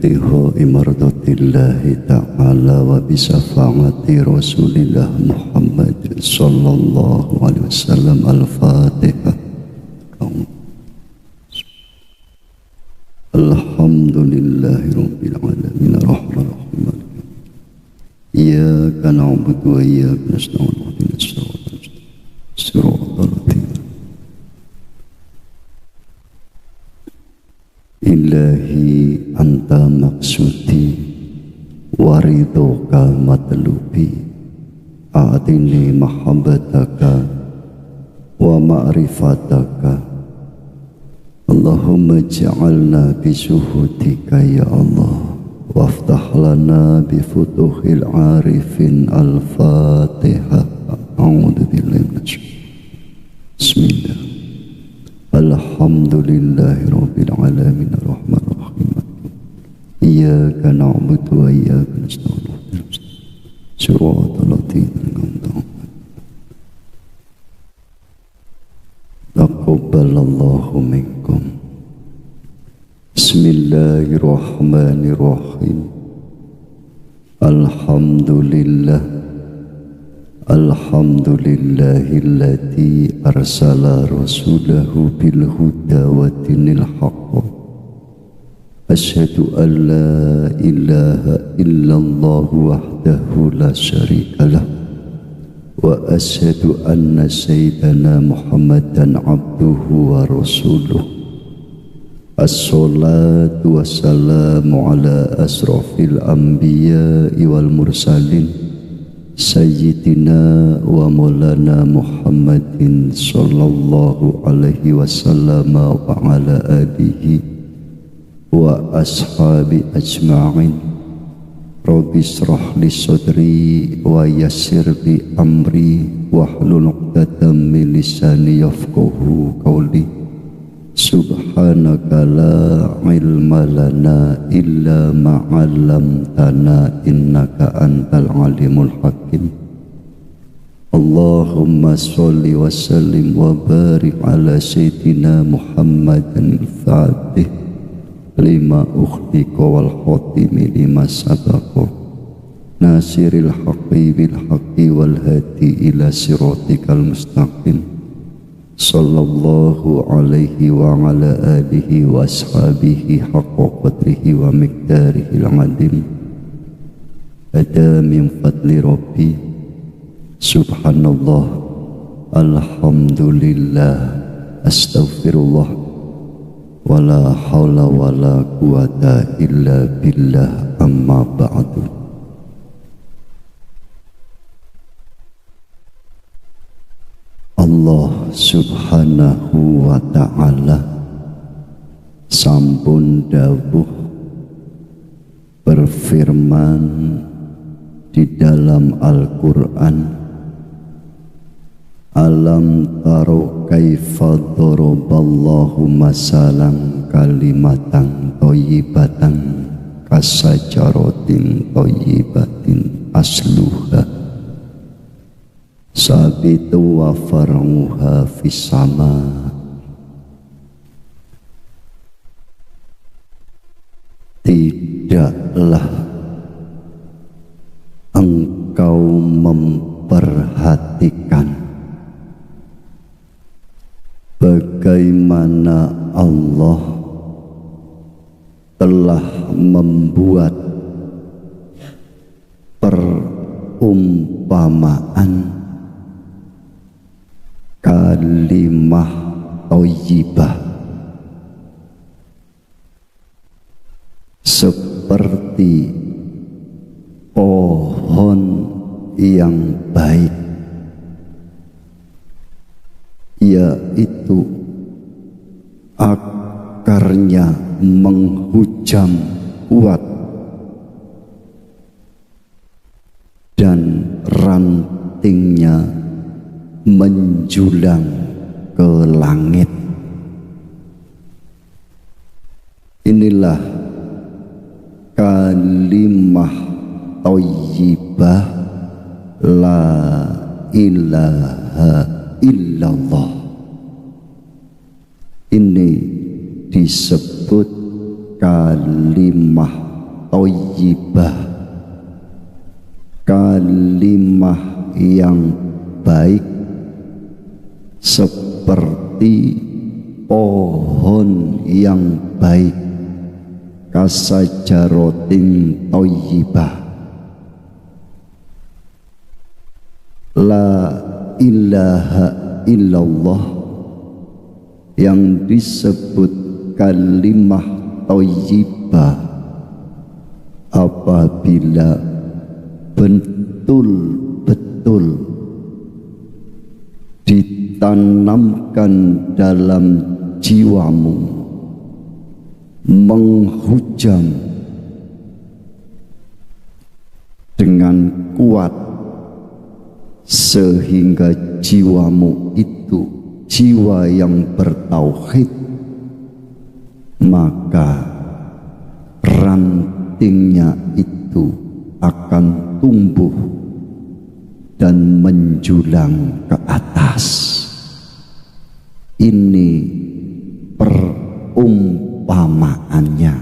ibtigha imardatillahi ta'ala wa bisafa'ati rasulillah Muhammad sallallahu alaihi wasallam. Al-Fatihah. Alhamdulillahi rabbil alamin arrahmanir rahim. Iyyaka na'budu wa iyyaka nasta'in ihdinas siratal mustaqim. Ilahi anta maksudi waridoka matlubi a'tini mahabbataka wa ma'rifataka. Allahumma ja'alna bisuhudika ya Allah waftah lana bifutuhil arifin. Al-Fatihah. A'udhu billahi minasyaitonir. Bismillah. Alhamdulillahi rabbil alamin arrahmanir rahim. Iyyaka na'budu wa iyyaka nasta'in siratal ladzina an'amta 'alaihim. Taqabbalallahu minkum. Bismillahirrahmanirrahim. Alhamdulillahilladzi arsala rasulahu bil huda wa dinil haqq. Asyhadu an la ilaha illallah wahdahu la syarikalah wa asyhadu anna sayyidana Muhammadan abduhu wa rasuluh. Assalatu wassalamu ala asrafil anbiya'i wal mursalin Sayyidina wa maulana Muhammadin sallallahu alaihi wasallam wa ala alihi wa ashabi ajma'in. Rabbi shrah li sadri wa yassir li amri wahlul 'uqdatam min lisani yafqahu qawli. Subhanaka la ilma lana illa ma 'allamtana innaka antal alimul hakim. Allahumma sholli wa sallim wa barik ala sayyidina Muhammadin al-Fatih lima ukhliqa wal khatimi lima sabaqa nasiril haqqi bil haqqi wal hadi ila siratikal mustaqim. Sallallahu alaihi wa ala alihi wa ashabihi haqqa qadrihi wa miqdarihil azim. Ada min fadli rabbi subhanallah alhamdulillah astaghfirullah wala haula wala quwata illa billah amma ba'du. Allah subhanahu wa ta'ala sampun dawuh berfirman di dalam Al-Quran, alam taro kaifa daraballahu masalan kalimatan thayyibatan kasajaratin thayyibatin asluha sabitu wa far'uha fis sama. Tidaklah engkau memperhatikan bagaimana Allah telah membuat perumpamaan kalimah thayyibah seperti pohon yang baik, yaitu akarnya menghujam kuat dan rantingnya menjulang ke langit. Inilah kalimah thayyibah la ilaha illallah. Ini disebut kalimah thayyibah, kalimah yang baik seperti pohon yang baik, kasajaratin thayyibah. La ilaha illallah yang disebut kalimah thayyibah apabila betul-betul ditanamkan dalam jiwamu, menghujam dengan kuat sehingga jiwamu itu jiwa yang bertauhid, maka rantingnya itu akan tumbuh dan menjulang ke atas. Ini perumpamaannya.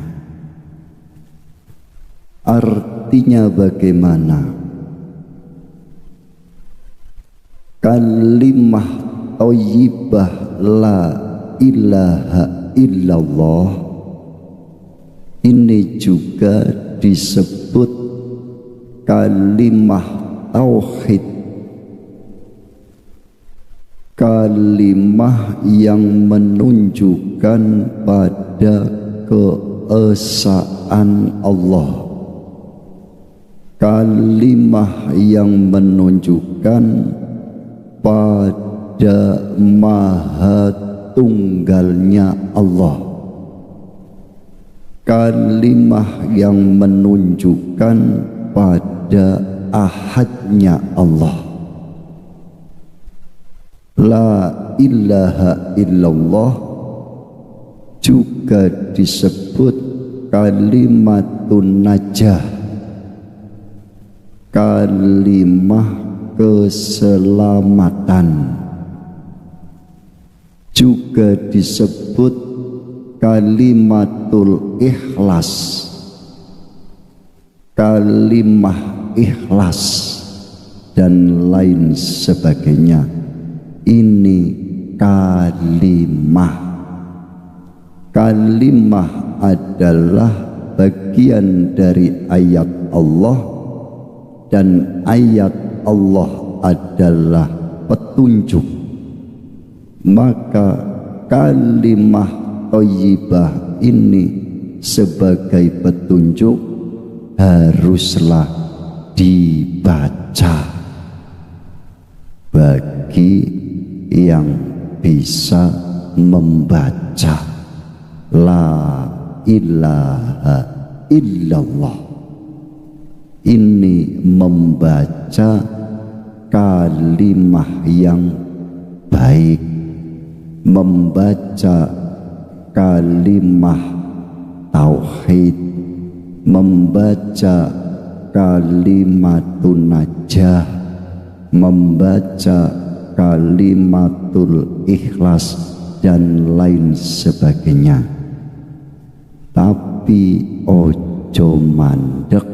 Artinya bagaimana? Kalimah thayyibah la ilaha illallah ini juga disebut kalimah tauhid, kalimah yang menunjukkan pada keesaan Allah, kalimah yang menunjukkan pada maha tunggalnya Allah, kalimah yang menunjukkan pada ahadnya Allah. La ilaha illallah juga disebut kalimatun najah, kalimah keselamatan, juga disebut kalimatul ikhlas, kalimah ikhlas, dan lain sebagainya. Ini kalimah. Kalimah adalah bagian dari ayat Allah, dan ayat Allah adalah petunjuk. Maka kalimah thayyibah ini sebagai petunjuk haruslah dibaca bagi yang bisa membaca la ilaha illallah. Ini membaca kalimah yang baik, membaca kalimah tauhid, membaca kalimatun najah, membaca kalimatul ikhlas, dan lain sebagainya. Tapi ojo mandek,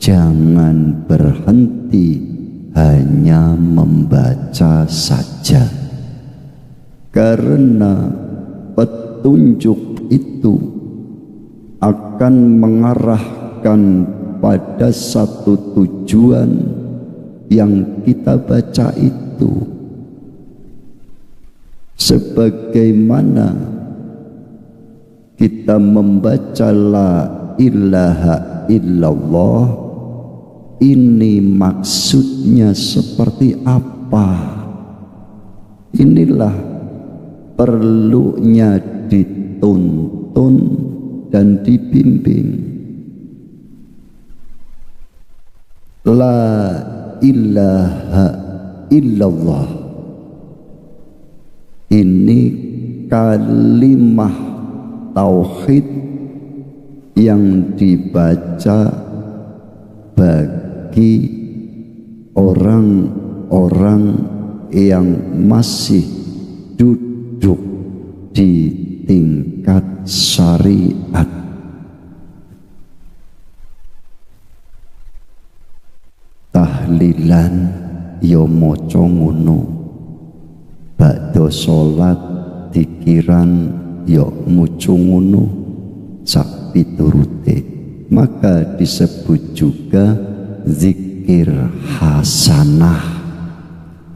jangan berhenti hanya membaca saja, karena petunjuk itu akan mengarahkan pada satu tujuan yang kita baca itu. Sebagaimana kita membaca la ilaha illallah, ini maksudnya seperti apa? Inilah perlunya dituntun dan dibimbing. La ilaha illallah ini kalimah tauhid yang dibaca bagi orang-orang yang masih duduk di tingkat syariat. tahlilan ya maca ngono, bakda salat dikiran ya mucu ngono sak piturute, maka disebut juga zikir hasanah,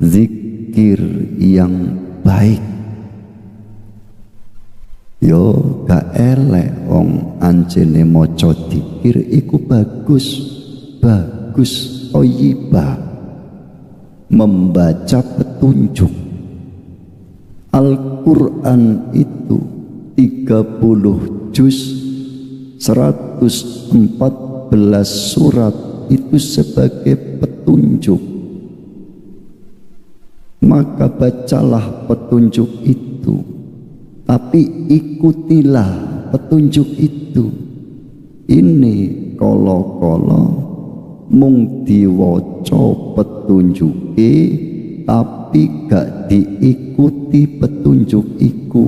zikir yang baik. Yo gak elek wong anjene maca zikir iku bagus, bagus, thayyibah, membaca petunjuk. Al-Quran itu 30 juz, 114 surat itu sebagai petunjuk. Maka bacalah petunjuk itu, tapi ikutilah petunjuk itu. Ini kala-kala mung diwaca petunjuke tapi gak diikuti petunjuk iku.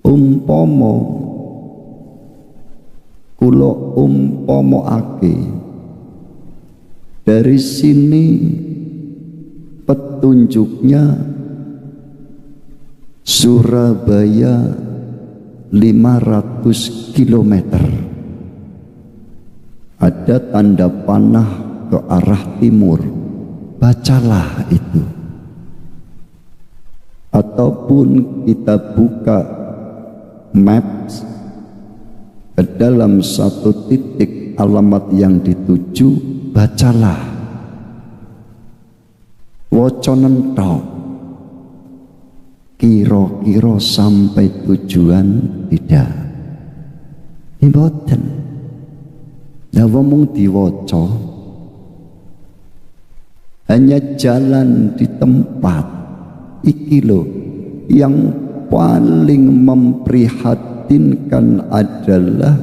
Umpama kula umpamaake dari sini petunjuknya Surabaya 500 km, ada tanda panah ke arah timur, bacalah itu. Ataupun kita buka maps, ke dalam satu titik alamat yang dituju, bacalah. Woconen tok, kira-kira sampai tujuan tidak. Mboten. Lah wong diwaca hanya jalan di tempat iki lho, yang paling memprihatinkan adalah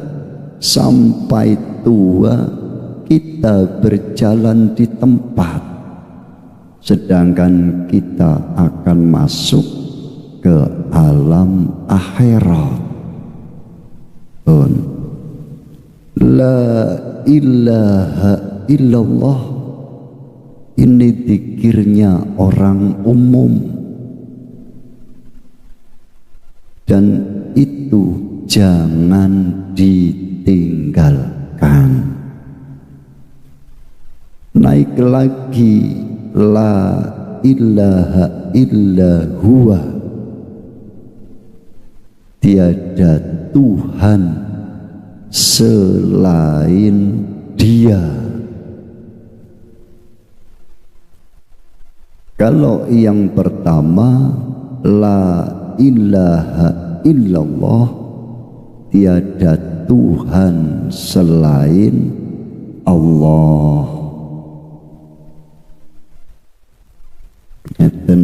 sampai tua kita berjalan di tempat, sedangkan kita akan masuk ke alam akhirat. La ilaha illallah ini zikirnya orang umum, dan itu jangan ditinggalkan. Naik lagi, la ilaha illa huwa, tiada Tuhan selain Dia. Kalau yang pertama la ilaha illallah, tiada Tuhan selain Allah. Ngeten.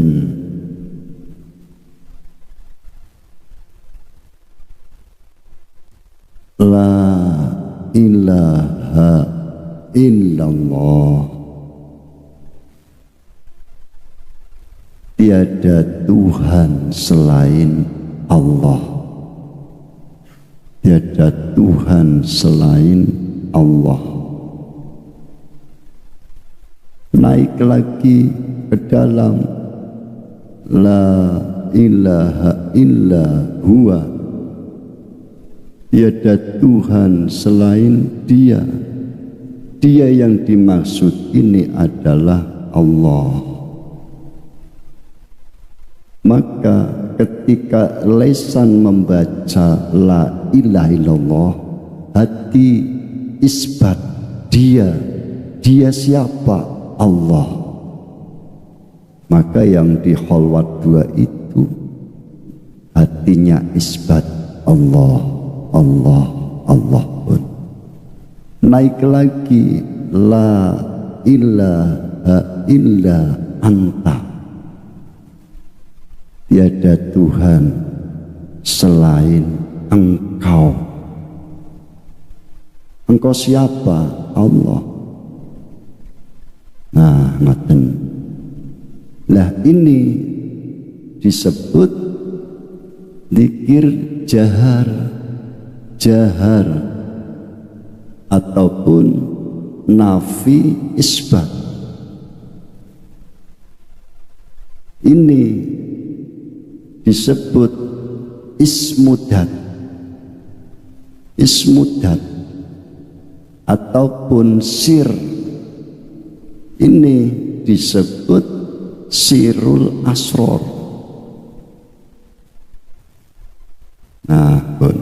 La ilaha illallah, tiada Tuhan selain Allah, tiada Tuhan selain Allah. Naik lagi ke dalam la ilaha illa huwa, tiada Tuhan selain Dia. Dia yang dimaksud ini adalah Allah. Maka ketika lesan membaca la ilaha illallah, hati isbat Dia. Dia siapa? Allah. Maka yang di khalwat 2 itu hatinya isbat Allah, Allah, Allah pun. Naik lagi la ilaha illa anta, tiada Tuhan selain Engkau. Engkau siapa? Allah. Nah, ngaten. Lah ini disebut zikir jahar, jahar, ataupun nafi isbat. Ini disebut ismudat. Ismudat ataupun sir, ini disebut sirul asror. Nah, pun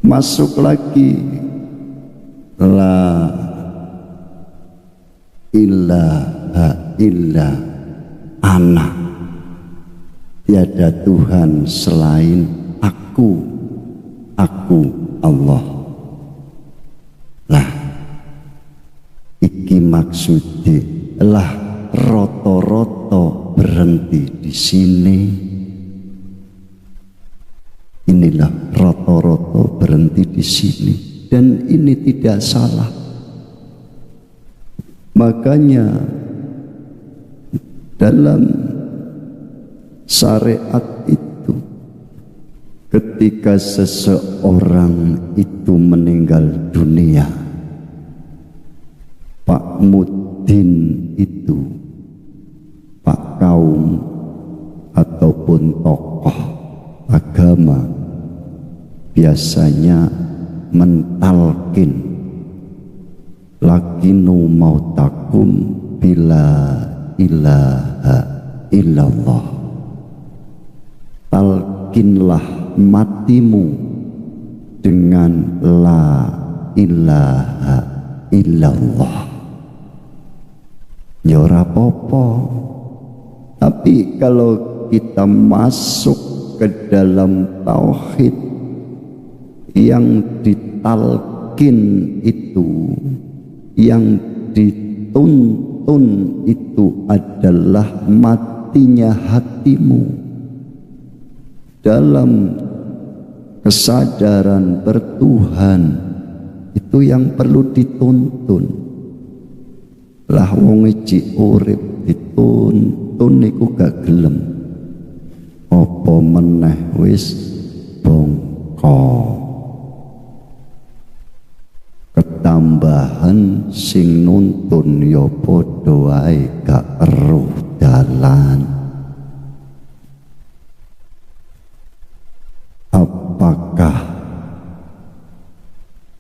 masuk lagi la ilaha illa ana, tiada Tuhan selain aku Allah. Lah iki maksudnya lah roto-roto berhenti di sini. Inilah roto-roto berhenti di sini, dan ini tidak salah. Makanya dalam syariat itu, ketika seseorang itu meninggal dunia, Pak Mudin itu, Pak kaum ataupun tokoh agama biasanya mentalkin lakinu mautakum bila ilaha illallah. Talkinlah matimu dengan la ilaha illallah. Ya ora apa-apa. Tapi kalau kita masuk ke dalam tauhid, yang ditalkin itu, yang dituntun itu adalah matinya hatimu dalam kesadaran bertuhan. Itu yang perlu dituntun. Lah wong iki urip dituntun niku gak gelem, apa meneh wis bongko. Ketambahan sing nuntun ya padha wae gak eruh dalan. Apakah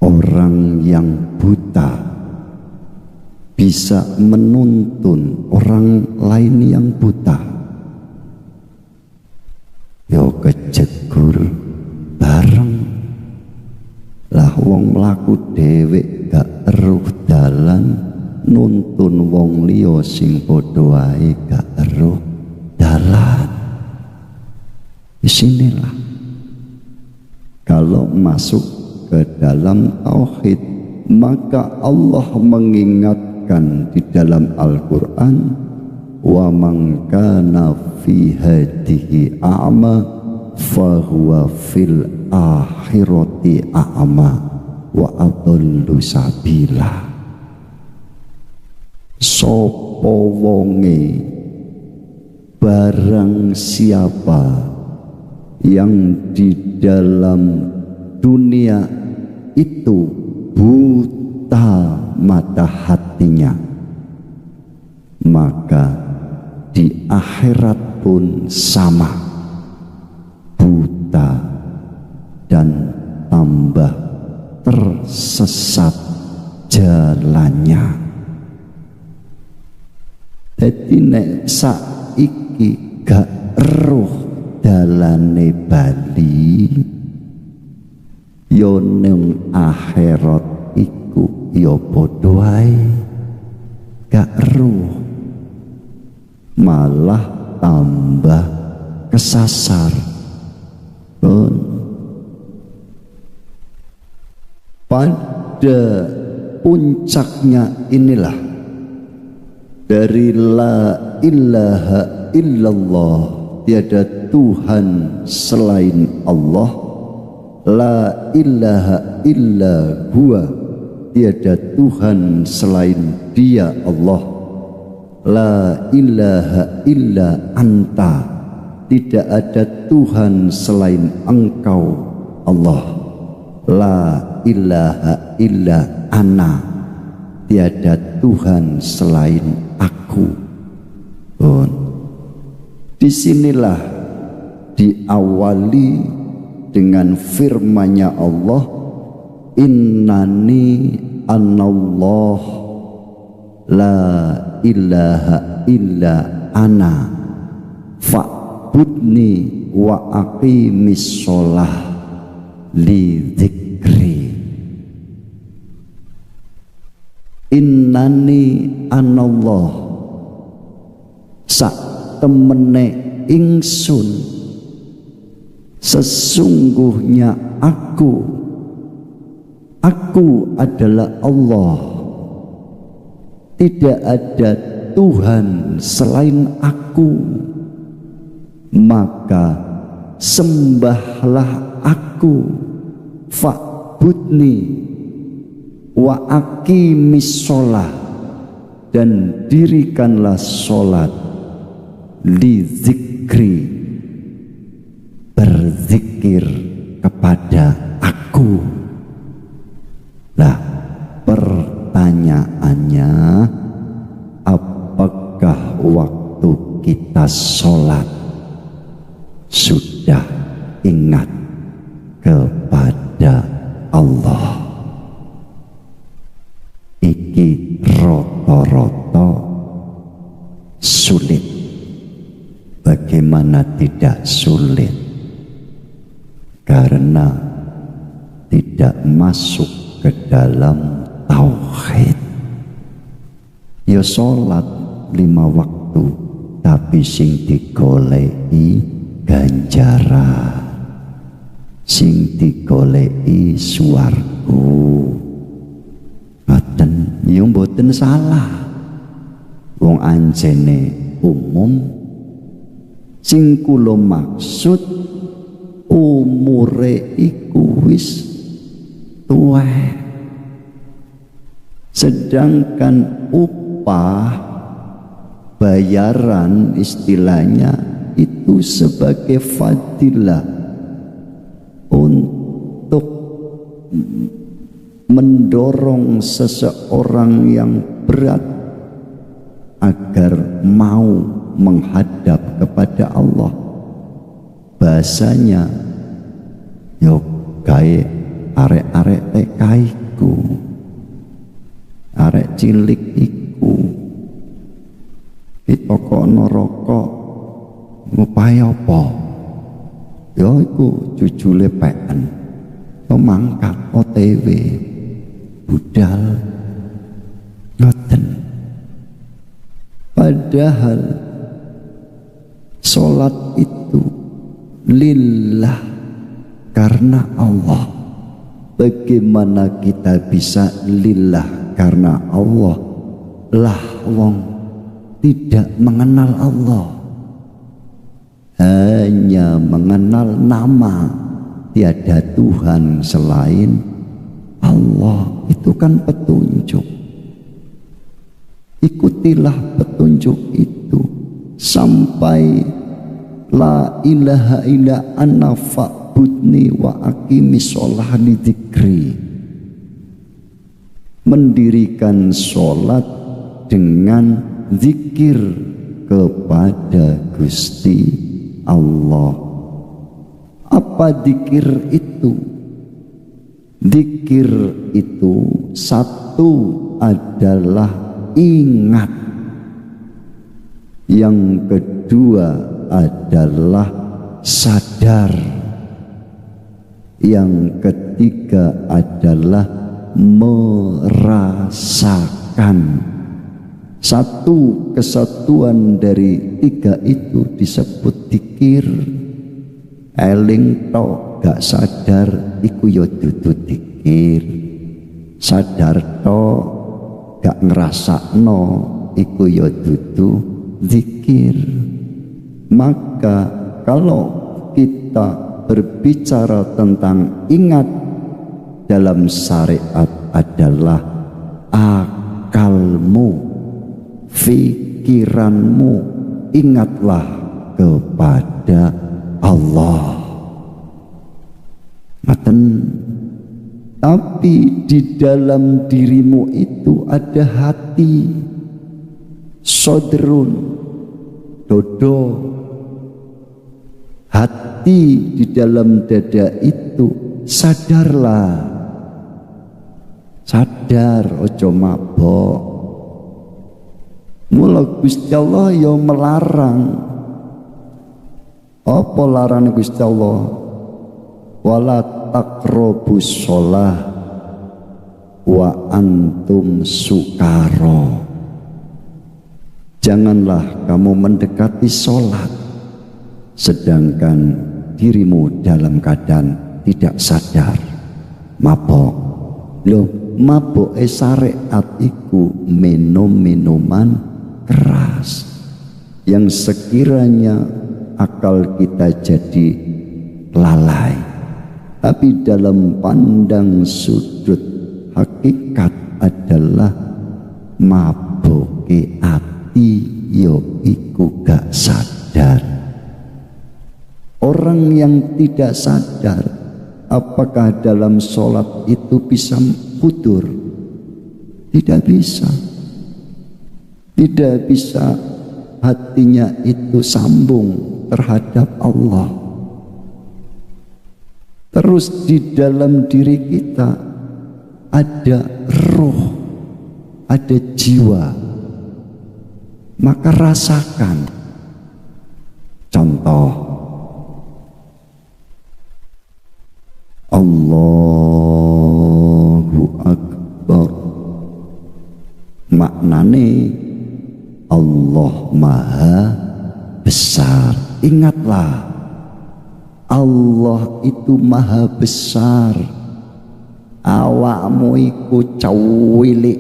orang yang buta bisa menuntun orang lain yang buta? Yo kejegur bareng. Lah wong mlaku dhewek gak eruh dalan, nuntun wong liya sing padha wae gak eruh dalan. Disinilah kalau masuk ke dalam tauhid, maka Allah mengingatkan di dalam Al-Quran, wa man kana fi hadihi a'ma fahuwa fil akhirati a'ma wa adallu sabila. Sopo wonge barang siapa yang di dalam dunia itu buta mata hatinya, maka di akhirat pun sama, buta dan tambah tersesat jalannya. Jadi nek saiki gak eruh dalane bali, yo ning akhirat iku yo padha wae gak eruh, malah tambah kesasar. Pada puncaknya inilah dari la ilaha illallah, tiada Tuhan selain Allah, la ilaha illa huwa, tiada Tuhan selain Dia Allah, la ilaha illa anta, tidak ada Tuhan selain Engkau Allah, la ilaha illa ana, tiada Tuhan selain aku. Disinilah diawali dengan firman-Nya Allah, innani anallah la ilaha illa ana fa'budni wa aqimis sholah li dzikri. Innani anallah, sak temene ingsun, sesungguhnya aku adalah Allah, tidak ada Tuhan selain aku, maka sembahlah aku, fa'budni wa aqimis sholah, dan dirikanlah sholat, li zikri, berzikir kepada aku. Nah, pertanyaannya, apakah waktu kita sholat sudah ingat kepada Allah? Iki roto-roto sulit. Bagaimana tidak sulit? Karena tidak masuk ke dalam tauhid. Ya sholat 5 waktu, tapi sing digoleki ganjaran, sing digoleki swarga. Ngoten, ya mboten salah. Wong anjene umum. Sing kula maksud umure iku wis tuwek, sedangkan upah bayaran istilahnya itu sebagai fadilah untuk mendorong seseorang yang berat agar mau menghadap kepada Allah. Bahasanya yo gawe arek-arek TK-ku, arek cilik iku ditokono rokok ngupaya apa? Yo iku jujule PN, mangkat OTW budal ngoten. Padahal sholat itu lillah, karena Allah. Bagaimana kita bisa lillah karena Allah? Lah wong tidak mengenal Allah, hanya mengenal nama, tiada Tuhan selain Allah. Itu kan petunjuk. Ikutilah petunjuk itu sampai la ilaha illa anna fa'budni wa aqimis sholah li dzikri. Mendirikan sholat dengan zikir kepada Gusti Allah. Apa zikir itu? Zikir itu satu adalah ingat, yang kedua adalah sadar, yang ketiga adalah merasakan. Satu kesatuan dari tiga itu disebut zikir. Eling tok gak sadar iku ya dudu zikir. Sadar tok gak ngerasakno iku ya dudu zikir. Maka kalau kita berbicara tentang ingat dalam syariat adalah akalmu, pikiranmu, ingatlah kepada Allah. Ngaten Tapi di dalam dirimu itu ada hati, sodrun, dodo. Hati di dalam dada itu, sadarlah. Sadar, ojo mabok. Mula Gusti Allah ya melarang. Apa larang Gusti Allah? Wala taqrabus shalah wa antum sukaro. Janganlah kamu mendekati sholat sedangkan dirimu dalam keadaan tidak sadar, mabok. Loh, mabok syariat iku minum minuman keras yang sekiranya akal kita jadi lalai, tapi dalam pandang sudut hakikat adalah maboke ati yo iku gak sadar. Orang yang tidak sadar apakah dalam sholat itu bisa hudur? Tidak bisa. Tidak bisa hatinya itu sambung terhadap Allah. Terus di dalam diri kita ada roh, ada jiwa. Maka rasakan. Contoh, Allahu Akbar. Maknane Allah Maha Besar. Ingatlah, Allah itu Maha Besar. Awakmu iku cawilik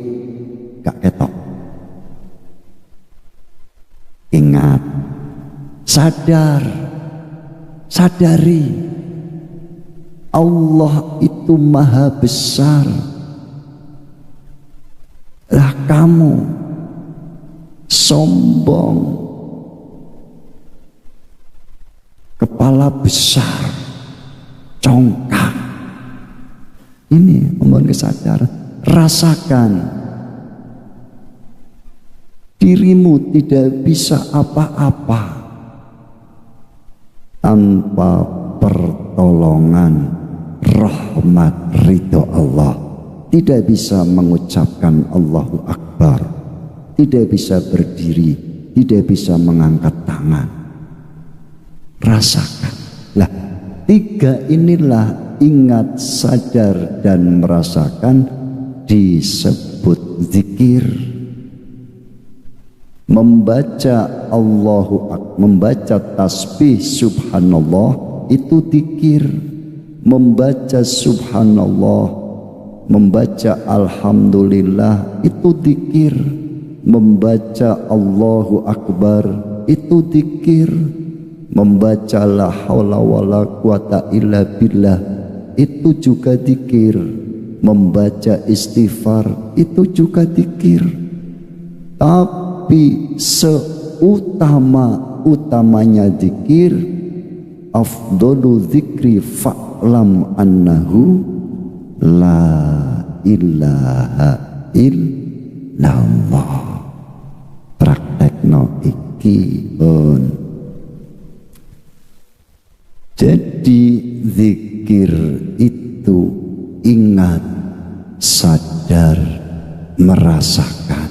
gak ketok. Ingat, sadar, sadari Allah itu Maha Besar. Lah kamu sombong, kepala besar, congkak. Ini mohon kesadaran. Rasakan dirimu tidak bisa apa-apa tanpa pertolongan rahmat ridho Allah. Tidak bisa mengucapkan Allahu Akbar, tidak bisa berdiri, tidak bisa mengangkat tangan. Rasakan. Lah, tiga inilah ingat, sadar, dan merasakan disebut zikir. Membaca membaca tasbih subhanallah itu zikir. Membaca subhanallah, membaca alhamdulillah itu zikir. Membaca Allahu Akbar itu zikir. Membaca la haula wala quwata illa billah itu juga zikir. Membaca istighfar itu juga zikir. Tapi seutama-utamanya zikir, afdalu zikri fa'lam annahu la ilaha illallah. Praktekno iki on. Jadi zikir itu ingat, sadar, merasakan.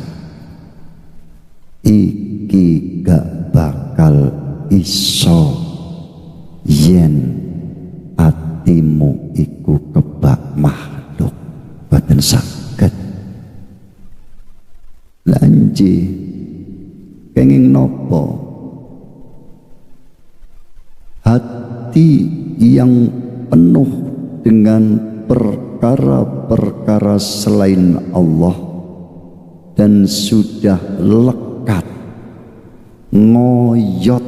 Iki gak bakal iso yen atimu iku kebak makhluk, boten saged. Lanji kenging nopo? Hati yang penuh dengan perkara-perkara selain Allah dan sudah lekat, ngoyot,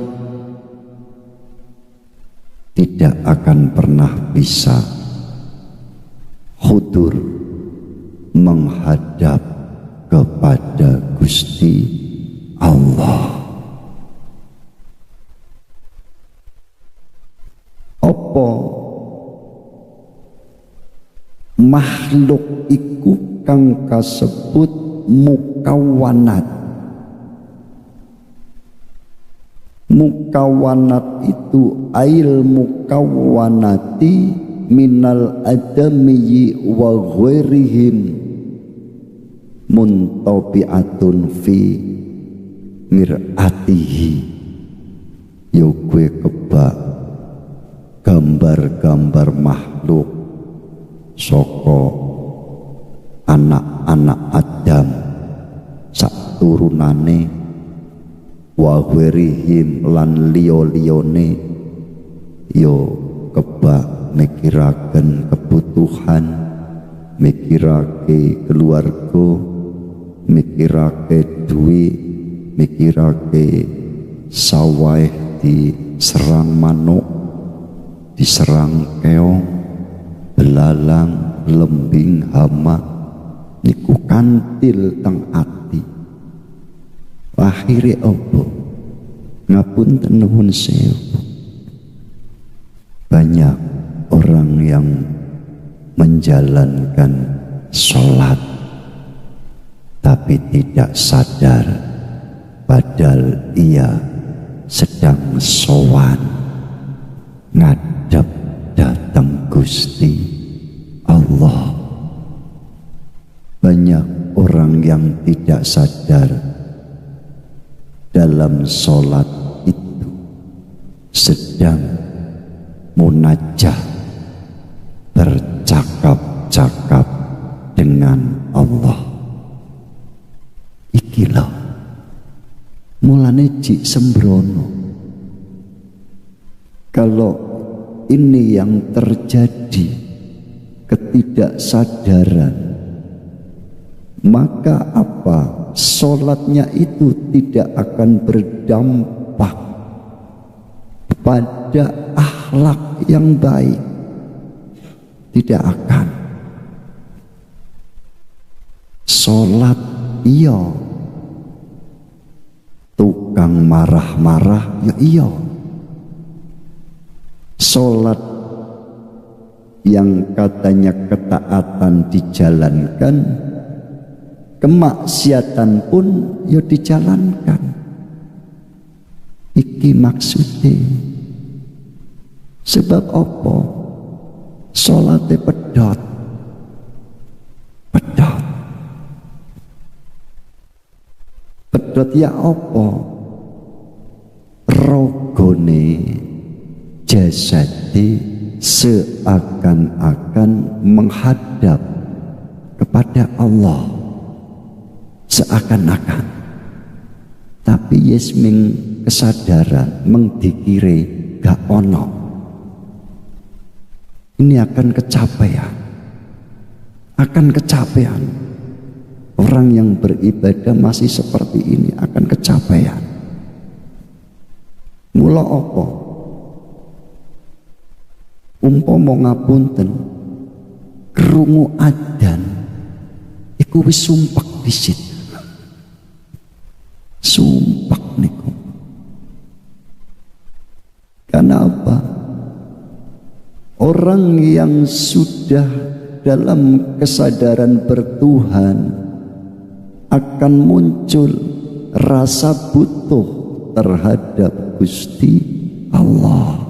tidak akan pernah bisa hudur menghadap kepada Gusti Allah. Apa makhluk iku kang kasebut mukawanat. Mukawanat itu ail mukawanati minal adamiyyi wa ghairihim muntabi'atun fi mir'atihi. Yo gue kebak gambar-gambar makhluk saka anak-anak Adam sak turunane wa ghairihim lan liya-liyane. Yo kebak mikiraken kebutuhan, mikirake keluarga, mikirake duit, mikirake sawah diserang manuk, diserang keong, belalang, lembing, hama, niku kantil teng ati. Akhire apa? Ngapunten nuwun sewu. Banyak orang yang menjalankan sholat tapi tidak sadar padahal ia sedang sowan ngadep datang Gusti Allah. Banyak orang yang tidak sadar dalam sholat itu sedang munajat, bercakap-cakap dengan Allah. Iki lho mulane jik sembrono kalau ini yang terjadi, ketidaksadaran, maka apa? Sholatnya itu tidak akan berdampak pada akhlak yang baik, tidak akan. Sholat iya, tukang marah-marah ya iya. Sholat yang katanya ketaatan dijalankan, kemaksiatan pun ya dijalankan. Iki maksudnya. Sebab apa? Sholatnya pedot. Pedot. Pedot ya apa? Rogone jasadi seakan-akan menghadap kepada Allah, seakan-akan, tapi yesming kesadaran mengdikire gak ono. Ini akan kecapean, akan kecapean. Orang yang beribadah masih seperti ini akan kecapean. Mula apa? Umpama ngapunten krungu adzan iku wis sumpek disit. Sumpek niku. Karena apa? Orang yang sudah dalam kesadaran bertuhan akan muncul rasa butuh terhadap Gusti Allah.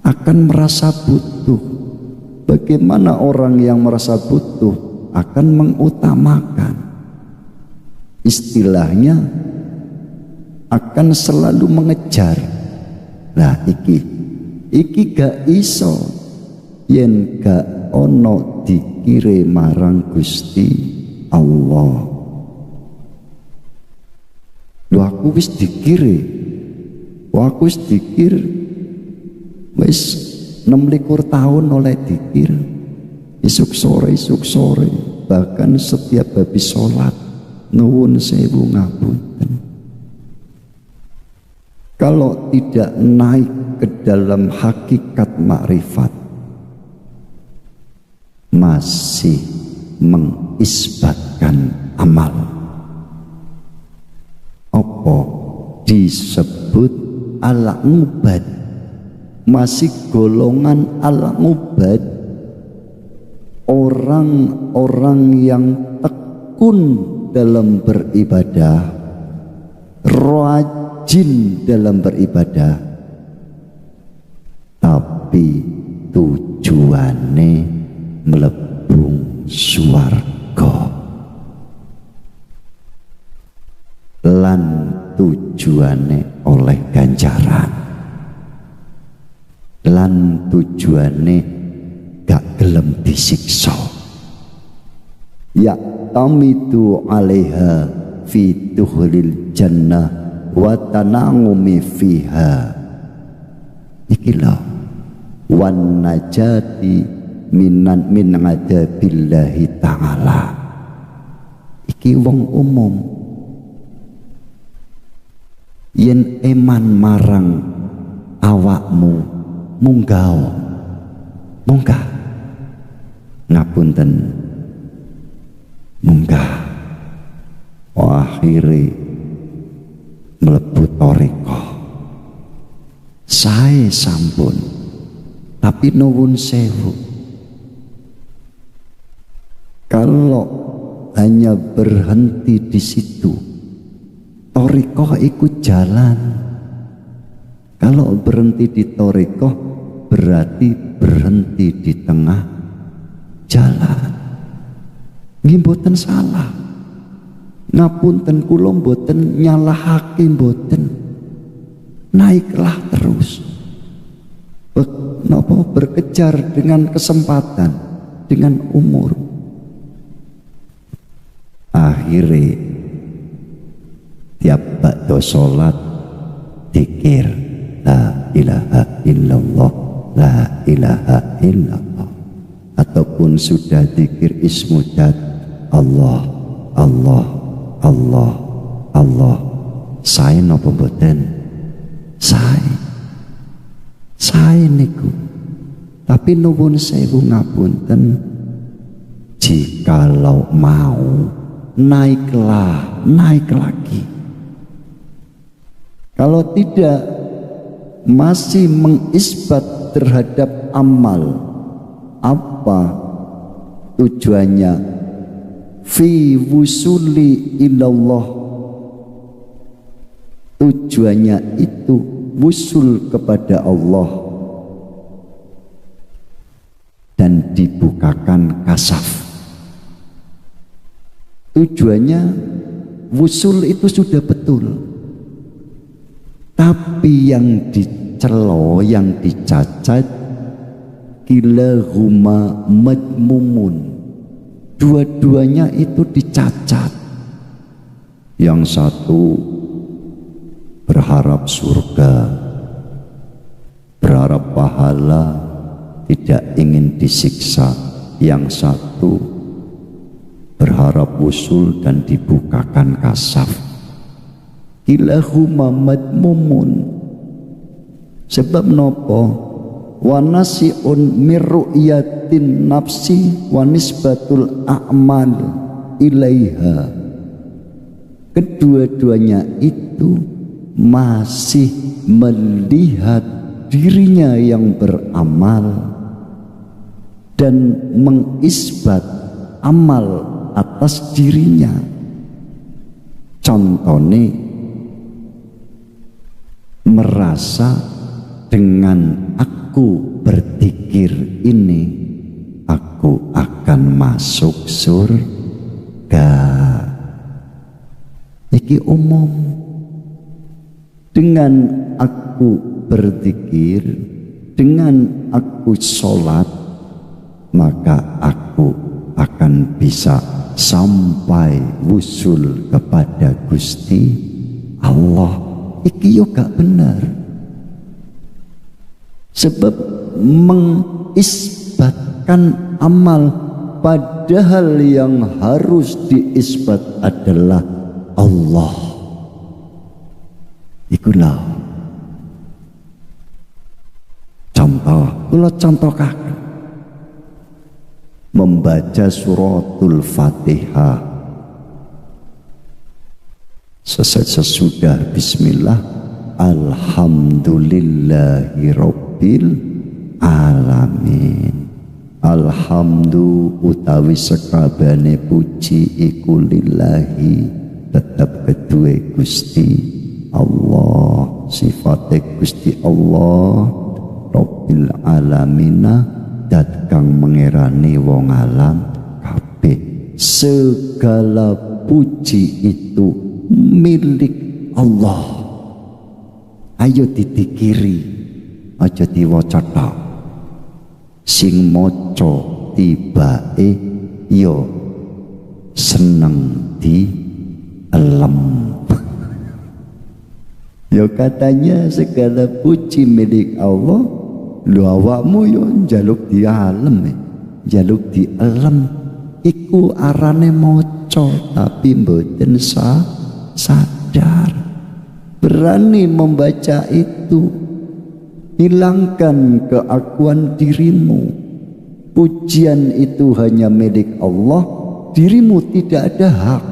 Akan merasa butuh. Bagaimana orang yang merasa butuh akan mengutamakan, istilahnya akan selalu mengejar. Nah iki gak iso yen gak ono dikire marang Gusti Allah. Lho aku wis dikire, aku wis dikir wis 26 tahun oleh dikir, isuk sore bahkan setiap habis sholat nuwun sewu ngapunten. Kalau tidak naik ke dalam hakikat makrifat, masih mengisbatkan amal. Apa disebut al-ubad? Masih golongan al-ubad, orang-orang yang tekun dalam beribadah, rajin dalam beribadah, tapi tujuane mlebung swarga lan tujuane oleh ganjaran lan tujuane gak gelem disiksa. Ya tamitu alaiha fi tuhulil jannah wa tanangumi fiha. Ikilah wan najati min adabillahi ta'ala. Iki wong umum yen eman marang awakmu munggah ngapunten munggah akhiri mlebu thariqah sae sampun, tapi nuwun sewu kalau hanya berhenti di situ, thariqah ikut jalan. Kalau berhenti di thariqah berarti berhenti di tengah jalan. Nggih mboten salah. Ngapunten kula mboten nyalahake mboten. Naiklah terus. Napa berkejar dengan kesempatan, dengan umur. Akhirnya tiap bakdo salat zikir la ilaha illallah, la ilaha illallah, ataupun sudah zikir ismudat Allah, Allah, Allah, Allah. Saya napa mboten? Saya niku. Tapi nuwun sewu ngapunten, jikalau mau naiklah, naik lagi. Kalau tidak masih mengisbat terhadap amal, apa tujuannya? Fi wusuli ilallah, tujuannya itu wusul kepada Allah dan dibukakan kasaf. Tujuannya wusul itu sudah betul, tapi yang dicelo, yang dicacat, kilahuma madmumun, dua-duanya itu dicacat. Yang satu berharap surga, berharap pahala, tidak ingin disiksa. Yang satu berharap wusul dan dibukakan kasaf. Kilahuma madmumun. Sebab nopo? Wa nasi'un min ru'yatin nafsi wa nisbatul a'mal ilaiha. Kedua-duanya itu masih melihat dirinya yang beramal dan mengisbat amal atas dirinya. Contohnya merasa dengan aku berzikir ini aku akan masuk surga. Iki umum. Dengan aku berzikir, dengan aku sholat, maka aku akan bisa sampai wusul kepada Gusti Allah. Iki yo gak benar. Sebab mengisbatkan amal, padahal yang harus diisbat adalah Allah. Ikulah contoh, kula contohkan membaca suratul Fatihah sesudah bismillah, alhamdulillahi rabbil alamin, alhamdulillah alhamdu utawi sekabehane puji iku lillahi tetap kedue Gusti Allah, sifate Gusti Allah Rabbil alamina dat kang mengerani wong alam kabeh. Segala puji itu milik Allah. Ayo didikiri, aja diwaca tok. Sing maca tibake yo seneng di elem. Yo katanya segala puji milik Allah, lu awakmu yo njaluk di alam, njaluk di elem. Iku arane maca tapi mboten sadar. Berani membaca itu, hilangkan keakuan dirimu. Pujian itu hanya milik Allah, dirimu tidak ada hak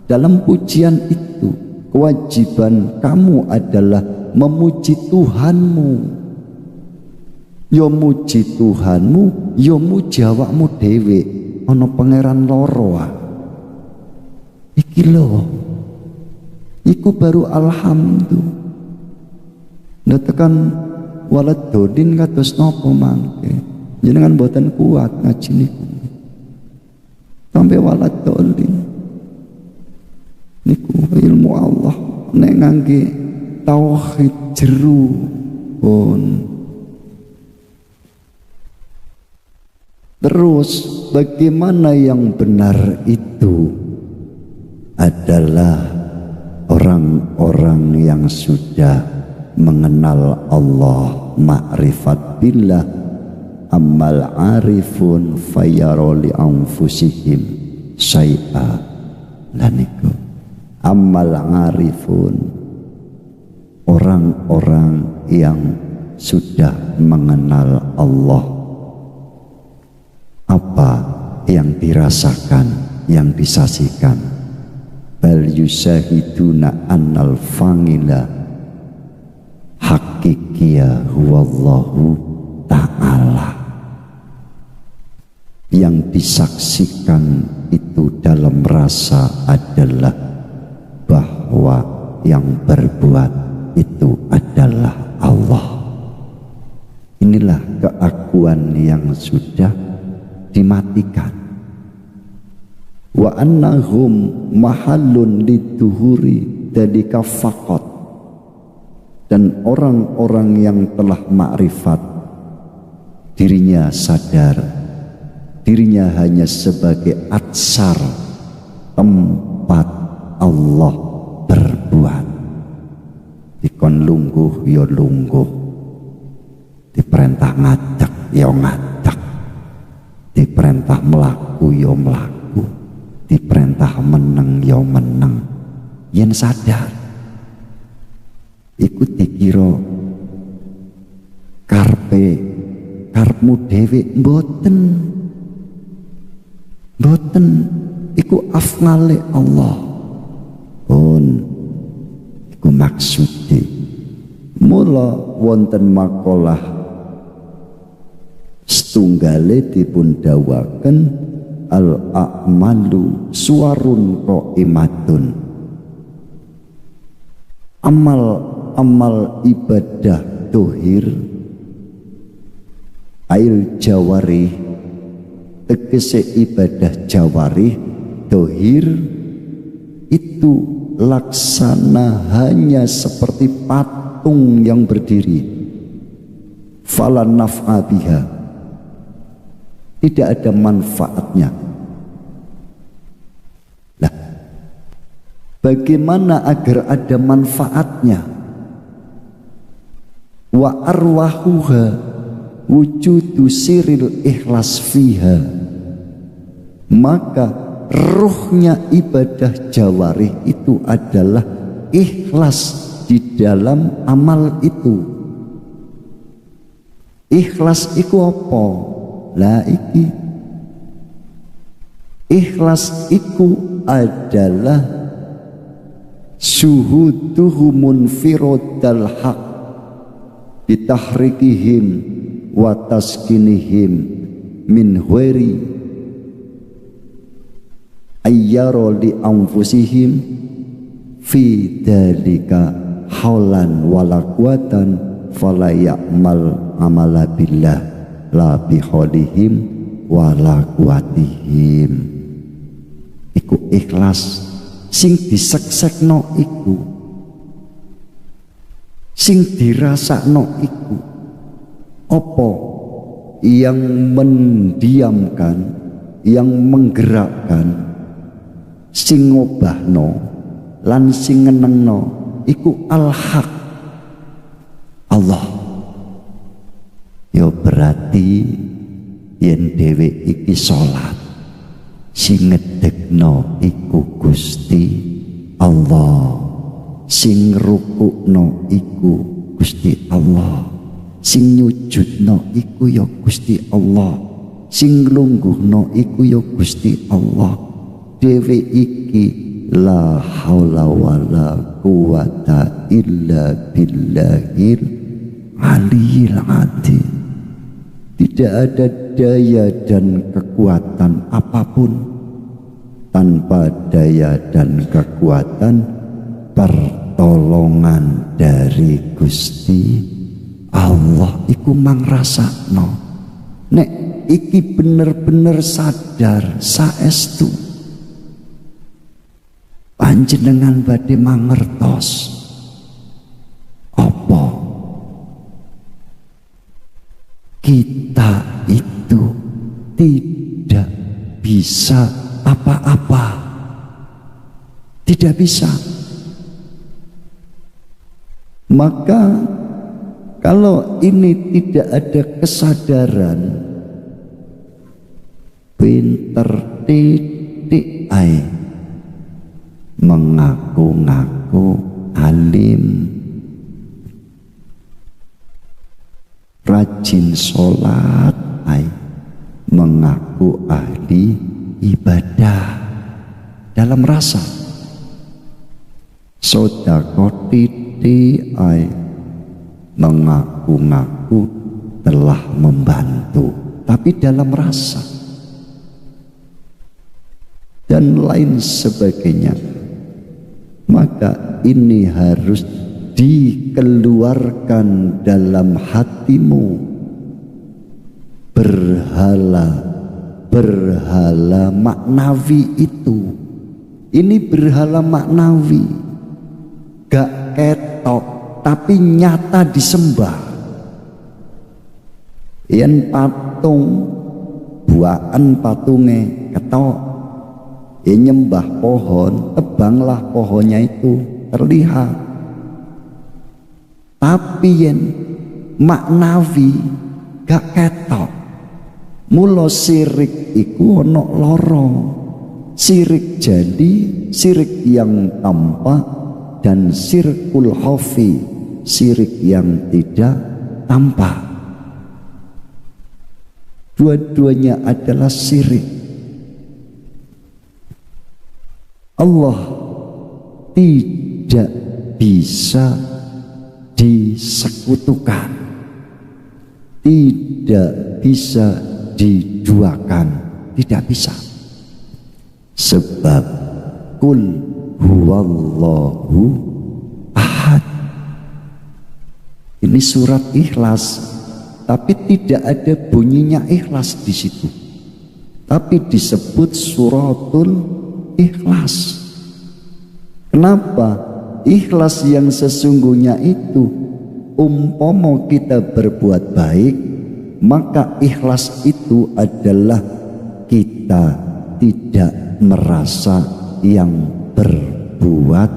dalam pujian itu. Kewajiban kamu adalah memuji Tuhanmu. Yo muji Tuhanmu, yo muji awakmu dhewe. Ana pangeran loro iki lho, iku baru alhamdulillah. Tekan walad dodin kados napa mangke jenengan boten kuat ngaji niku sampai walad dodin niku ilmu Allah nek ngangge tauhid jeru pun. Terus bagaimana yang benar itu adalah orang-orang yang sudah mengenal Allah, ma'rifat billah. Amal arifun fayaroli anfusihim syai'a laniku. Amal arifun, orang-orang yang sudah mengenal Allah, apa yang dirasakan, yang disaksikan. Bal yusahiduna annal fangila hakikia huwallahu ta'ala. Yang disaksikan itu dalam rasa adalah bahwa yang berbuat itu adalah Allah. Inilah keakuan yang sudah dimatikan. Wa annahum mahallun liduhuri dalika faqat. Dan orang-orang yang telah makrifat, dirinya sadar, dirinya hanya sebagai atsar, tempat Allah berbuat. Dikon lungguh ya lungguh, diperintah ngadeg ya ngadeg, diperintah melaku ya melaku, diperintah meneng ya meneng. Yen sadar iku dikira karepmu dhewe, mboten iku afngale Allah pun iku maksude. Mula wonten makalah setunggale dipun dawaken al a'malu suwarun qaimatun. Amal ibadah dohir ail jawari, tegese ibadah jawari dohir itu laksana hanya seperti patung yang berdiri. Fala naf'a biha, tidak ada manfaatnya. Lah, bagaimana agar ada manfaatnya? Wa arwahuha wujudu siril ikhlas fiha, maka ruhnya ibadah jawarih itu adalah ikhlas di dalam amal itu. Ikhlas iku apa? Lah iki ikhlas iku adalah syuhuduhu munfirodal haq bitahrikihim wa taskinihim min ghairi ayyaro li anfusihim fi dalika haulan wala quwatan fala ya'mal amala billah la bi haulihim wala quwatihim. Iku ikhlas sing diseksekno iku, sing dirasakno iku apa yang mendiamkan, yang menggerakkan, sing ngobahno lan sing ngenengno iku al-haq Allah. Ya berarti yen dhewe iki salat sing ngedekno iku Gusti Allah, sing rukukno iku Gusti Allah, sing nyujudno iku ya Gusti Allah, sing lungguhno iku ya Gusti Allah. Dhewe iki la haula wala quwata illa billahil aliyil azim. Tidak ada daya dan kekuatan apapun tanpa daya dan kekuatan pertolongan dari Gusti Allah. Iku mang rasakno nek iki bener-bener sadar saestu panjenengan badhe mangertos apa kita itu tidak bisa apa-apa, tidak bisa. Maka kalau ini tidak ada kesadaran, pinter titik ai mengaku-ngaku alim, rajin sholat, mengaku ahli ibadah dalam rasa, sodako titi mengaku-ngaku telah membantu, tapi dalam rasa dan lain sebagainya. Maka ini harus dikeluarkan dalam hatimu. Berhala maknawi itu, ini berhala maknawi, gak ketok tapi nyata disembah. Yen patung buaan patunge ketok, yen nyembah pohon tebanglah pohonnya itu terlihat. Tapi yen maknawi gak ketok. Mula sirik iku ana loro. Sirik jadi, sirik yang tampak, dan sirkul khafi, sirik yang tidak tampak. Dua-duanya adalah sirik. Allah tidak bisa disekutukan, tidak bisa diduakan, tidak bisa. Sebab kul huwallahu ahad. Ini surat Ikhlas, tapi tidak ada bunyinya ikhlas di situ. Tapi disebut suratul Ikhlas. Kenapa? Ikhlas yang sesungguhnya itu, umpama kita berbuat baik, maka ikhlas itu adalah kita tidak merasa yang berbuat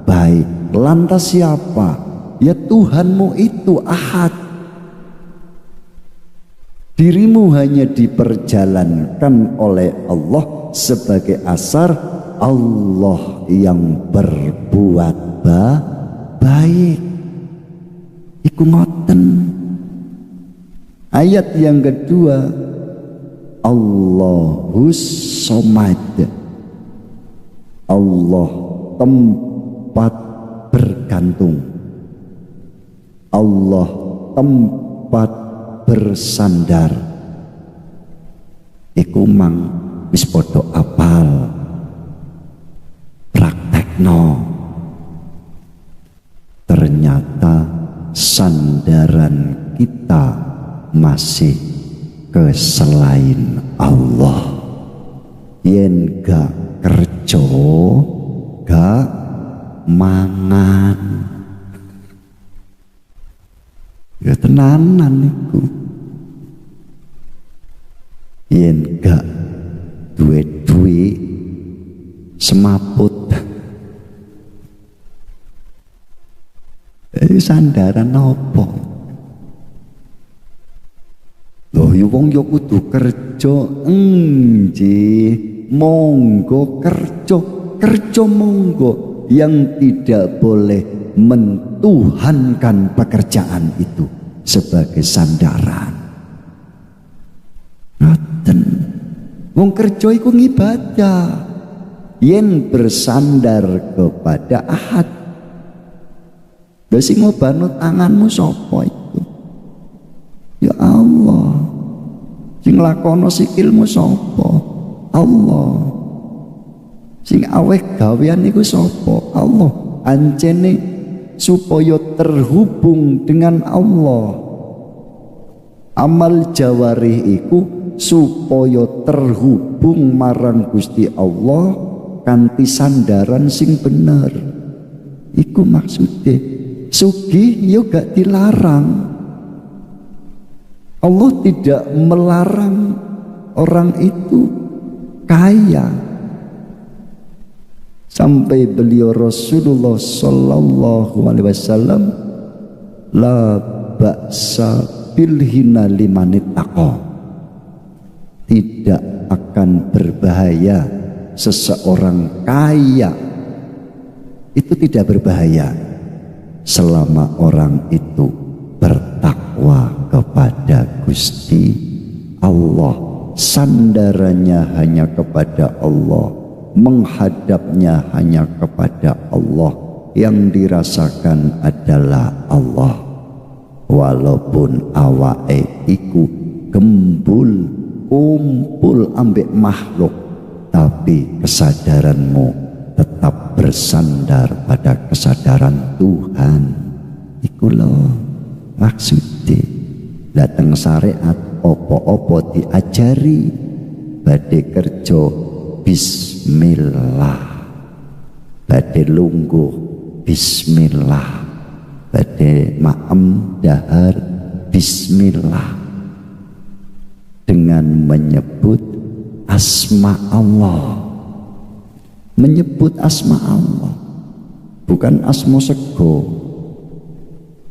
baik. Lantas siapa? Ya Tuhanmu itu ahad. Dirimu hanya diperjalankan oleh Allah sebagai asar Allah yang berbuat baik. Iku ngoten. Ayat yang kedua, Allahus Somad, Allah tempat bergantung, Allah tempat bersandar, iku mang wis padha apal praktekno. Ternyata sandaran kita masih ke selain Allah. Yen gak kerja, gak mangan. Ya tenanan iku. Yen gak duwe-duwe semaput. Sandaran apa? Loh, wong yo kudu kerja, monggo kerja monggo, yang tidak boleh mentuhankan pekerjaan itu sebagai sandaran. Ngoten. Wong kerja iku ngibadah, yen bersandar kepada Ahad. Lha sing ngobano tanganmu sapa itu? Ya Allah. Sing lakono sikilmu sapa? Allah. Sing aweh gawean iku sapa? Allah. Ancene supaya terhubung dengan Allah. Amal jawarih iku supaya terhubung marang Gusti Allah kanthi sandaran sing bener. Iku maksudnya. Sugih yo gak dilarang. Allah tidak melarang orang itu kaya. Sampai beliau Rasulullah sallallahu alaihi wasallam, la ba'sa bil hina liman ittaqa. Tidak akan berbahaya seseorang kaya. Itu tidak berbahaya selama orang itu bertakwa kepada Gusti Allah, sandarannya hanya kepada Allah, menghadapnya hanya kepada Allah, yang dirasakan adalah Allah. Walaupun awake iku gembul kumpul ambek makhluk, tapi kesadaranmu tetap bersandar pada kesadaran Tuhan. Iku lho maksudnya. Datang syariat opo-opo diajari, badhe kerja bismillah, badhe lungguh bismillah, badhe maem dahar bismillah, dengan menyebut asma Allah. Menyebut asma Allah, bukan asma sego,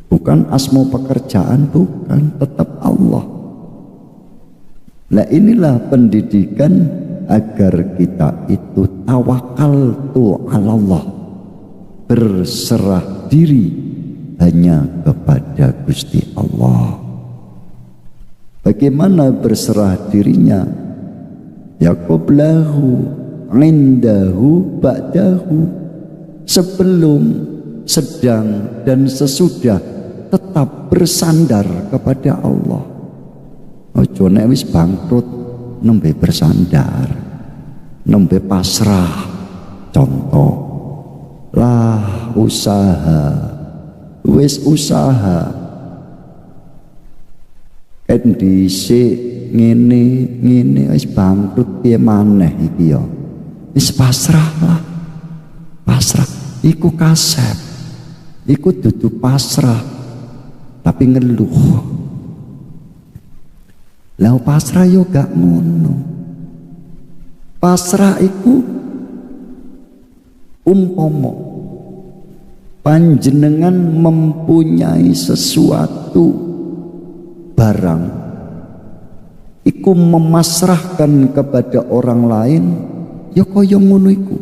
bukan asma pekerjaan, bukan, tetap Allah. Nah inilah pendidikan agar kita itu tawakkaltu ala Allah, berserah diri hanya kepada Gusti Allah. Bagaimana berserah dirinya? Ya qablahu indahu ba'dahu, sebelum, sedang, dan sesudah tetap bersandar kepada Allah. Ojo nek wis bangkrut nembe bersandar, nembe pasrah. Contoh, lah usaha, wis usaha kan dhisik ngene wis bangkrut piye maneh iki ya. Wis pasrah lah. Pasrah iku kasep. Iku dudu pasrah tapi ngeluh. Lah pasrah yo gak ngono. Pasrah iku umpama panjenengan mempunyai sesuatu barang, iku memasrahkan kepada orang lain, ya kaya ngono iku.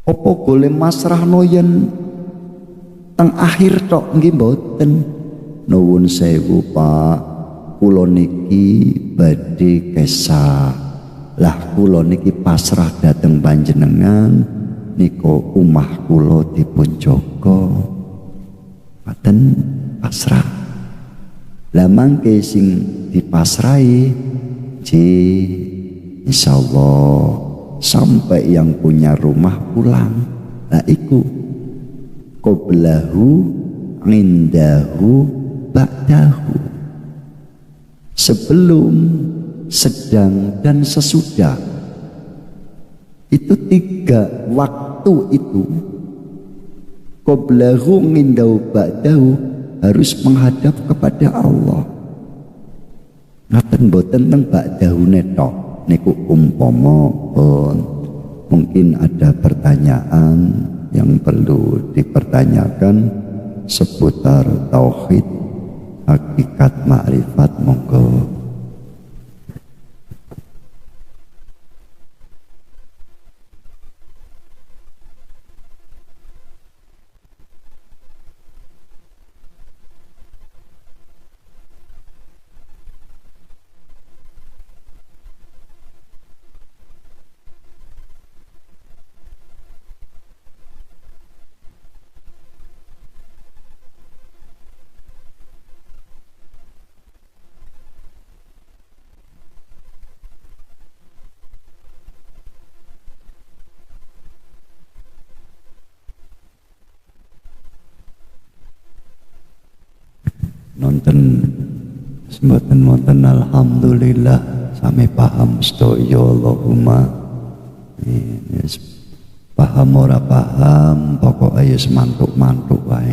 Apa goleh masrahno yen teng akhir tok nggih mboten. Nuwun sewu Pak, kula niki badhe kesah. Lah kula niki pasrah dhateng panjenengan, nika omah kula dipun jaga. Paten pasrah. Lah mangke sing dipasrai ji insyaallah sampai yang punya rumah pulang. Nah iku qoblahu indahu ba'dahu, sebelum, sedang, dan sesudah. Itu 3 waktu itu. Qoblahu indahu ba'dahu harus menghadap kepada Allah. Ngaten boten teng ba'dahu netok niku umpama mungkin ada pertanyaan yang perlu dipertanyakan seputar tauhid, hakikat, makrifat, monggo. Nonton semboten wonten alhamdulillah sami paham sedaya Allahumma. Yes, paham ora paham pokoke ya mantuk-mantuk wae.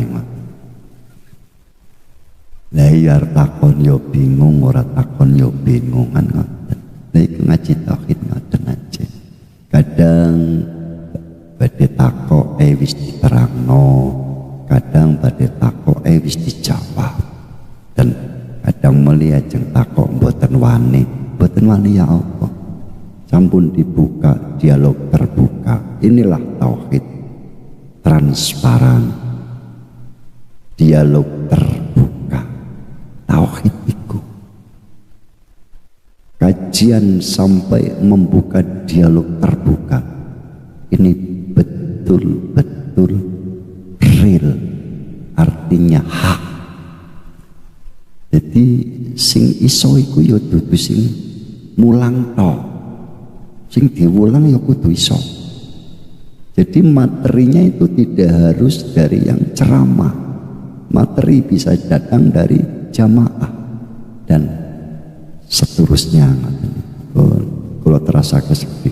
Lah iya takon yo bingung, ora takon yo bingung kan ngoten. Lah iku ngaji tauhid ngoten aja. Kadang badhe takoke wis diterangno, kadang badhe takoke wis dijawab. Dan kadang melihat jeng takok mboten wani ya Allah. Sampun dibuka, dialog terbuka. Inilah tauhid transparan, dialog terbuka. Tauhid itu kajian sampai membuka dialog terbuka. Ini betul-betul real, artinya hak. Jadi sing iso iku ya dudu sing mulang tok. Sing diulang ya kudu iso. Jadi materinya itu tidak harus dari yang ceramah. Materi bisa datang dari jamaah dan seterusnya. Kalau terasa kesepi.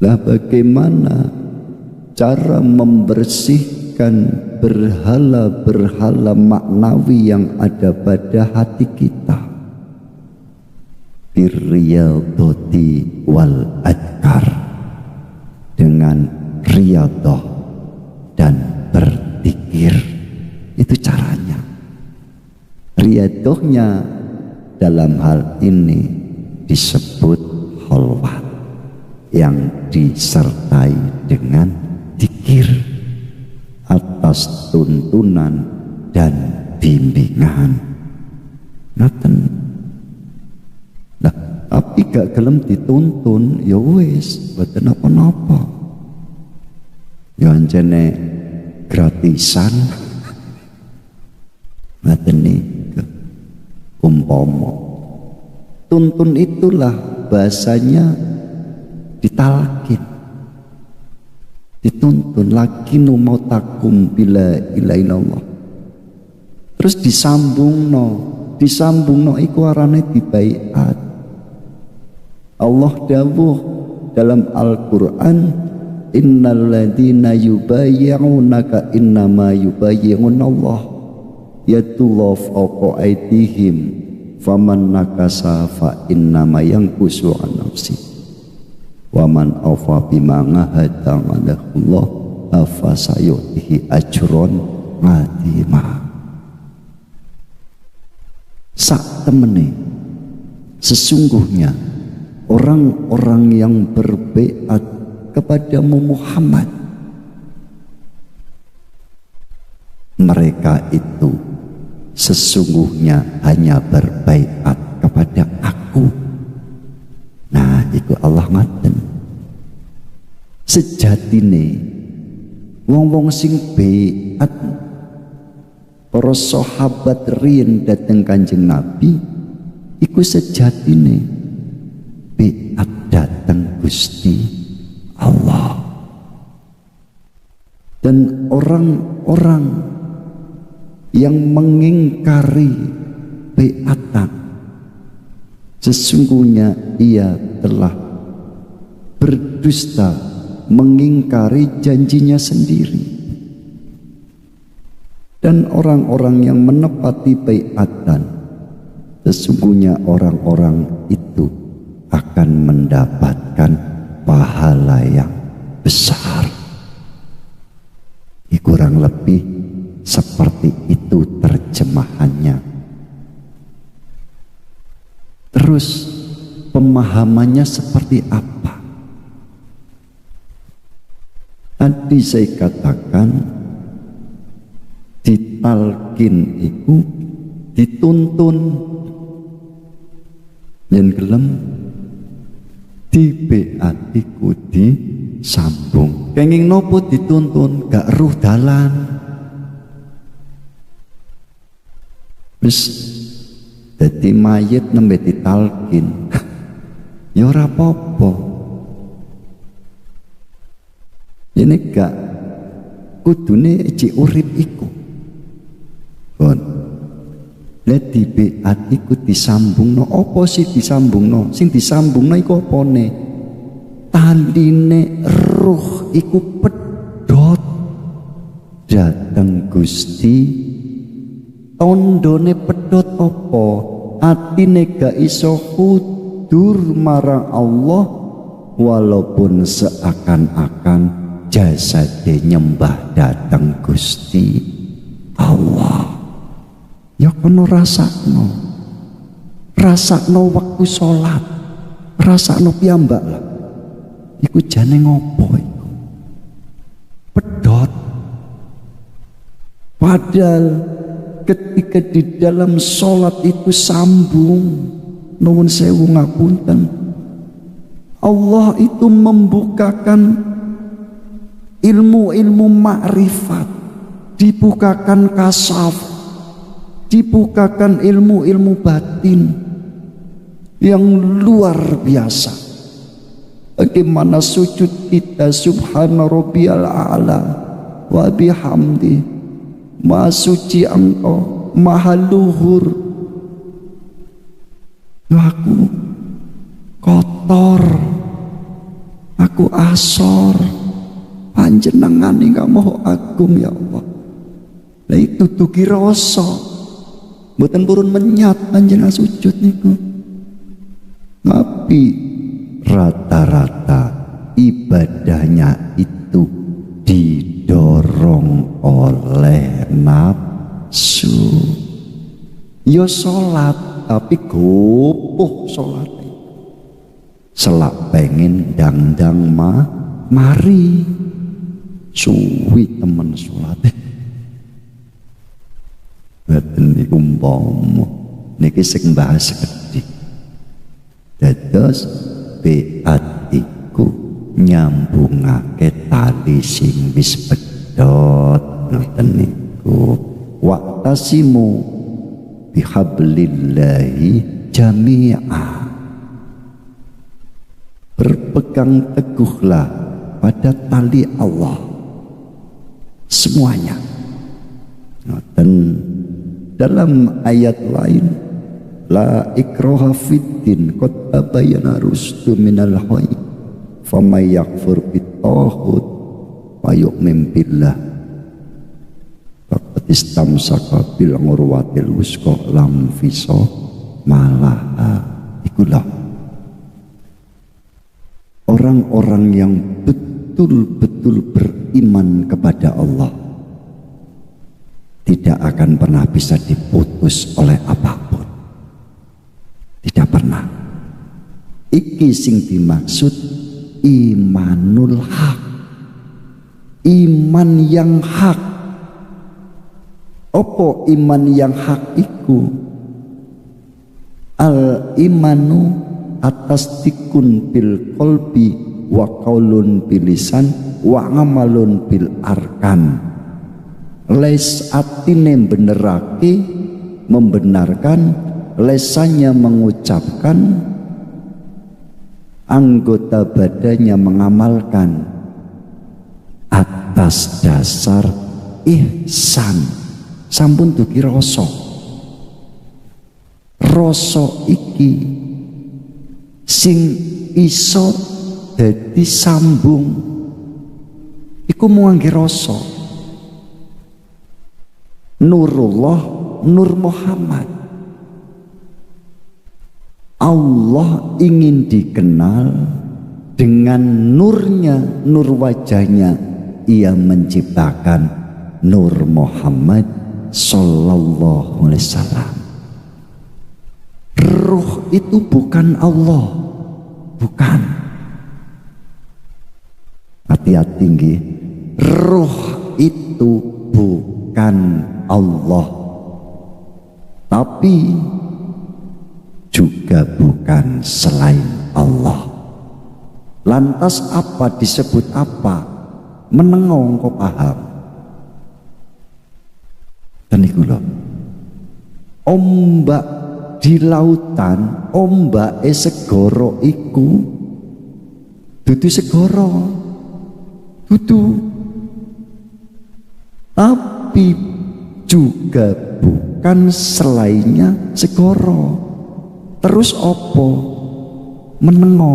Lah bagaimana cara membersihkan berhala-berhala maknawi yang ada pada hati kita? Birriyadhati wal adkar, dengan riyadhah dan berzikir. Itu caranya. Riyadhahnya dalam hal ini disebut khalwat, yang disertai dengan zikir atas tuntunan dan bimbingan. Ngaten. Nah, tapi gak gelem dituntun, ya wis, boten apa-apa. Ya anjene gratisan. Ngaten niku. Umpama tuntun itulah bahasanya ditalkin, dituntun lagi mau takum bila ilaha illallah. Terus disambung no iku arane dibaiat. Allah dawuh dalam Al-Qur'an, innal ladzina yubayyi'unaka innama yubayyi'unallah yatullah fawqa aydihim faman nakasa fa innama yankusu an nafsi wa man awfa bima ngahada Allah afa sayutihi ajron adhima. Sak temene sesungguhnya orang-orang yang berbeat kepadamu Muhammad, mereka itu sesungguhnya hanya berbaiat kepada aku. Nah, itu Allah ngaten. Sejatine wong-wong sing baiat para sahabat riyen dateng Kanjeng Nabi iku sejatine biat dateng Gusti Allah. Dan orang-orang yang mengingkari biatan, sesungguhnya ia telah berdusta, mengingkari janjinya sendiri. Dan orang-orang yang menepati baiatan, sesungguhnya orang-orang itu akan mendapatkan pahala yang besar. Kurang lebih seperti itu terjemahannya. Terus pemahamannya seperti apa? Tadi saya katakan ditalkin itu dituntun dan gelem dibeatiku disambung. Kenging nopo dituntun gak ruh dalan. Wis dadi mayit nembe ditalkin. Ya ora apa-apa. Ini gak kudune cik urip iku. Kon. Lah dibeat iku disambungno, apa sih disambungno? Sing disambungno iku opone? Taline ruh iku pedhot dateng Gusti. Tondone pedhot apa? Atine gak iso hudur marang Allah, walaupun seakan-akan jasade nyembah dateng Gusti Allah. Ya kono rasakno waktu sholat, rasakno piyambak lah. Iku jane ngopo iku? Pedhot. Padahal ketika di dalam sholat itu sambung, nuwun sewu ngapunten, Allah itu membukakan ilmu-ilmu makrifat, dibukakan kasaf, dibukakan ilmu-ilmu batin yang luar biasa. Bagaimana sujud kita, subhana rabbiyal a'la wa bihamdi, maha suci engkau, maha luhur. Aku kotor, aku asor, panjenengan ingkang maha agung ya Allah. Lah itu dugi rasa, mboten purun menyat panjenengan sujud niku. Tapi rata-rata ibadahnya itu didorong oleh nafsu. Ya sholat tapi gopoh sholat. Selak pengen dangdang mari suwi temen sholat. Mboten niku umpama niki sing bahas gedhe. Dados beat iku nyambungake tali sing wis pedhot ngoten niku. Wa'tasimu bihablillahi jami'a. Berpegang teguhlah pada tali Allah semuanya. Dan dalam ayat lain, la ikraha fiddin qad tabayyana rusdu minal ghayy faman yakfur bit-taghut wa yu'min billah faqad istamsaka bil urwatil wusqa lam fisa malaha. Ikulah orang-orang yang betul-betul beriman kepada Allah, tidak akan pernah bisa diputus oleh apapun. Tidak pernah. Iki sing dimaksud imanul hak, iman yang hak. Opo iman yang hak iku? Al imanu atas tikun bil qalbi wa qaulun bil lisan wa amalun bil arkan. les atine benerake membenarkan, lesannya mengucapkan, anggota badannya mengamalkan atas dasar ihsan. Sampun dugi rasa iki sing iso dadi sambung iku mung ngangge rasa. Nurullah, Nur Muhammad. Allah ingin dikenal dengan nurnya, nur wajahnya. Ia menciptakan Nur Muhammad sallallahu alaihi wasallam. Ruh itu bukan Allah, bukan. Hati-hati nggih. Ruh itu bukan Allah, tapi juga bukan selain Allah. Lantas apa disebut apa? Menengok kok paham. Dan iku lho. Ombak di lautan, ombak segara iku dudu segara. Dudu. Tapi juga bukan selainnya segara. Terus opo? Menengo.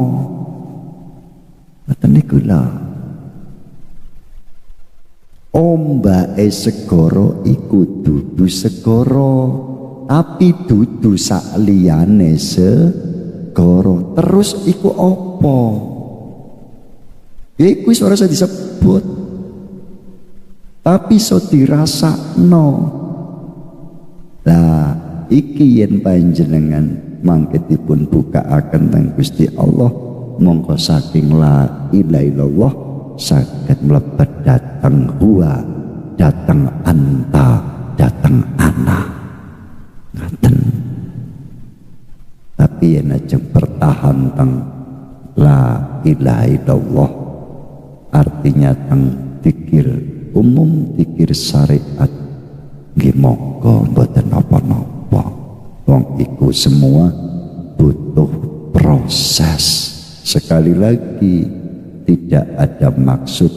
Ngoten niku lho. Ombake segara iku dudu segara, tapi dudu sakliyane segara. Terus iku opo? Ya iku ora iso disebut. Tapi iso dirasakno. Lah iki yen panjenengan mangke dipun bukaaken teng Gusti Allah, mongko saking la ilaha illallah saged mlebet dateng huwa, dateng anta, dateng ana. Ngaten. Tapi yen ajeng bertahan teng la ilaha illallah, artinya teng zikir umum, zikir syariat, nggih monggo mboten napa-napa. Wong iku semua butuh proses. Sekali lagi, tidak ada maksud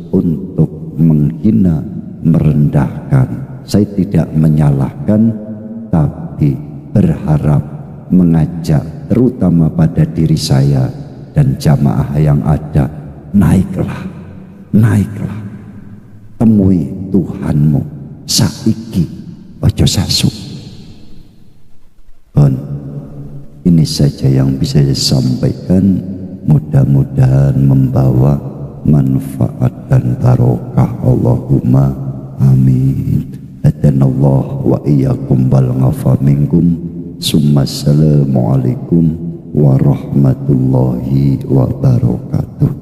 untuk menghina, merendahkan. Saya tidak menyalahkan, tapi berharap mengajak terutama pada diri saya dan jamaah yang ada, naiklah, naiklah, temui Tuhanmu saiki, ojo sasu. Bon, ini saja yang bisa saya sampaikan. Mudah-mudahan membawa manfaat dan barokah. Allahumma amin. Adanallah wa iyyakum bal ghafa minkum. Summa assalamualaikum warahmatullahi wabarakatuh.